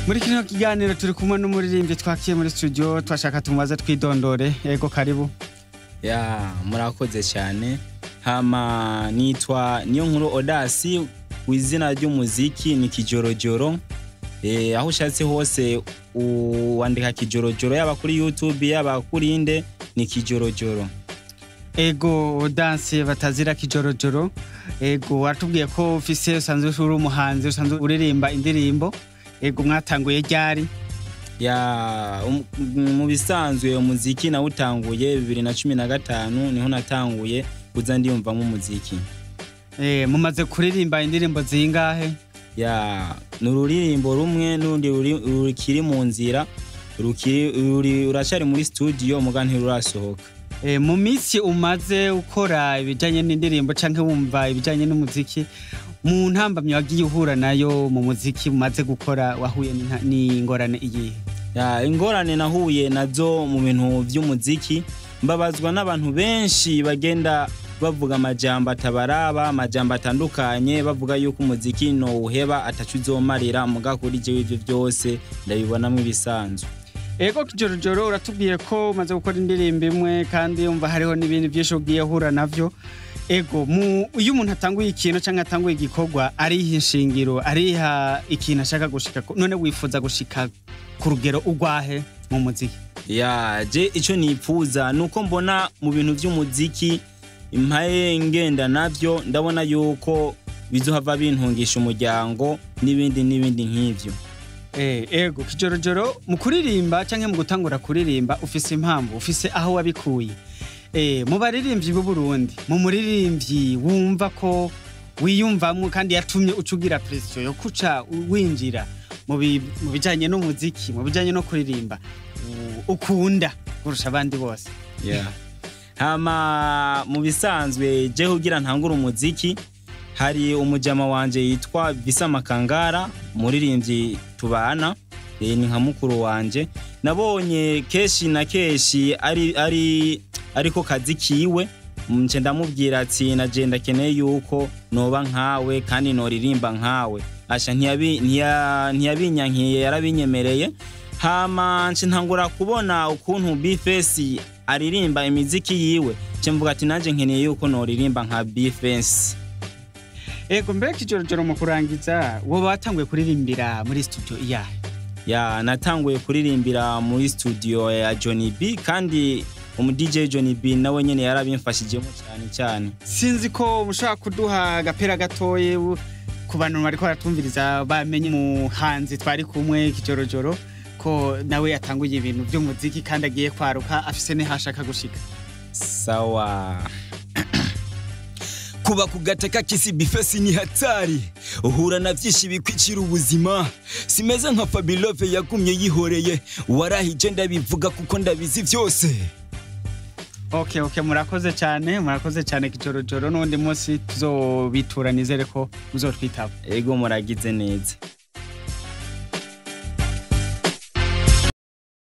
Muri kino kiganiro turi kumwe n'umuririmbyi twakiye muri studio twashaka tumubaze twidondore. Yego karibu. Ya murakoze cyane. Hama nitwa Niyonkuru Odasi wizina ry'umuziki ni Kijorojoro. Aho ushatse hose wandika Kijorojoro yaba kuri YouTube yaba kuri inde ni Kijorojoro. Ego dance batazira Kijorojoro. Ego watubwiye ko ufise usanzwe uri umuhanzi usanzwe uririmba indirimbo. Ego mwatanguye ryari? Ya mu bisanzwe umuziki na utanguye 2015 niho natanguye kuza ndiyumva mu muziki. Mumaze kuririmba indirimbo zingahe? Ya nururirimbo rumwe n'undi rukiri mu nzira uracari muri studio mugani rurasohoka. Mu minsi umaze ukora ibijanye n'indirimbo canke wumva ibijanye n'umuziki mu ntambamye wagiye uhura nayo mu muziki umaze gukora wahuye n'ingorane iyihe? Ya ingorane nahuye nazo mu bintu by'umuziki mbabazwa n'abantu benshi bagenda bavuga amajambo atabaraba amajambo atandukanye bavuga yuko umuziki no uheba atacuzomarira mugakuri je ivyo byose ndabibonamwe ibisanzwe. Ego Kijorojoro uratubwiye ko umaze gukora indirimbo imwe kandi umva hariho n'ibindi byinshi ugiye hura navyo. Ego iyo umuntu atanguye ikintu canke atanguye igikorwa ariha inshingiro ariha ikintu ashaka gushika none wifuza gushika ku rugero ugwahe mu muziki? Ya je ico nipfuza nuko mbona mu bintu by'umuziki impaye ngenda navyo ndabona yuko bizohava bintungisha umuryango n'ibindi nk'ivyo. Ego Kijorojoro mu kuririmba canke mu gutangura kuririmba ufise impamvu ufise aho wabikuye. Mu baririmbyi b'u Burundi mu muririmbyi wumva ko wiyumvamwe kandi yatumye ucugira pression yo kuca winjira mu bijanye n'umuziki mu bijanye no kuririmba ukunda kurusha abandi bose. Yeah. Hama mu bisanzwe je kugira ntangura umuziki hari umujama wanje yitwa Visa Makangara muririmbyi tubana ni nka mukuru wanje nabonye keshi na keshi ariko kazi kiwe nce ndamubwira ati nagenda keneye yuko noba nkawe kandi noririmba nkawe asha ntiyabinyankiye yarabinyemereye. Hama nce ntangura kubona ukuntu Bface aririmba imiziki yiwe nce mvuga ati nanje nkeneye yuko noririmba nka Bface. Ego mbere Kijorojoro mu kurangiza wowe watanguye kuririmbira muri studio iyahe? Ya natanguye kuririmbira muri studio ya Johnny B kandi DJ Johnny B nawe nyene yarabimfashijemo cyane. Sinzi ko mushaka kuduha agapera gatoye ku bantu bariko baratumviriza bamenye umuhanzi twari kumwe Kijorojoro ko nawe yatanguye ibintu by'umuziki kandi agiye kwaruka afise ne hashaka gushika. Sawa. Kuba kugateka kisi Bface ni hatari uhura na byinshi bikwicira ubuzima simeze nka Fabilove yagumye yihoreye warahije ndabivuga kuko ndabizi byose. Okay murakoze cyane Kijorojoro n'undi munsi tuzobitura nizere ko uzotwitaba. Ego muragize neza.